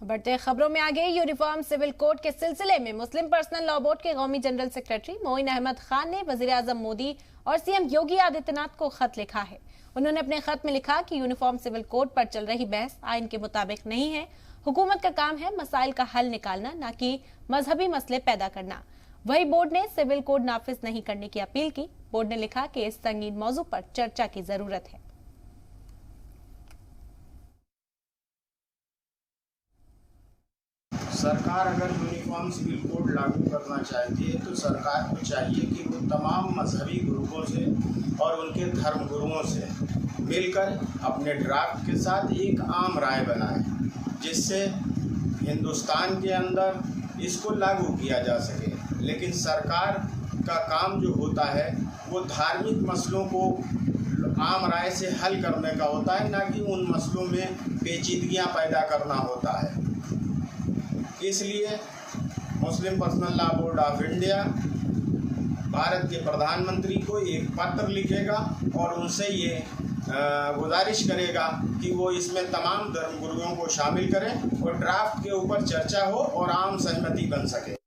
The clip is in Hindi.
बढ़ते खबरों में आगे यूनिफॉर्म सिविल कोड के सिलसिले में मुस्लिम पर्सनल लॉ बोर्ड के कौमी जनरल सेक्रेटरी मोइन अहमद खान ने वजीर आजम मोदी और सीएम योगी आदित्यनाथ को खत लिखा है। उन्होंने अपने खत में लिखा कि यूनिफॉर्म सिविल कोड पर चल रही बहस आइन के मुताबिक नहीं है। हुकूमत का काम है मसाइल का हल निकालना, न कि मजहबी मसले पैदा करना। वही बोर्ड ने सिविल कोड नाफिज नहीं करने की अपील की। बोर्ड ने लिखा कि इस संगीन मौजू पर चर्चा की जरूरत है। सरकार अगर यूनिफॉर्म सिविल कोड लागू करना चाहती है तो सरकार को चाहिए कि वो तमाम मजहबी ग्रुपों से और उनके धर्म गुरुओं से मिलकर अपने ड्राफ्ट के साथ एक आम राय बनाए, जिससे हिंदुस्तान के अंदर इसको लागू किया जा सके। लेकिन सरकार का काम जो होता है वो धार्मिक मसलों को आम राय से हल करने का होता है, ना कि उन मसलों में पेचीदगियां पैदा करना होता है। इसलिए Muslim personal law board of India Bharat के प्रधानमंत्री को एक पत्र लिखेगा और उनसे ये गुजारिश करेगा कि वो इसमें तमाम धर्मगुरुओं को शामिल करें और ड्राफ्ट के ऊपर चर्चा हो और आम सहमति बन सके।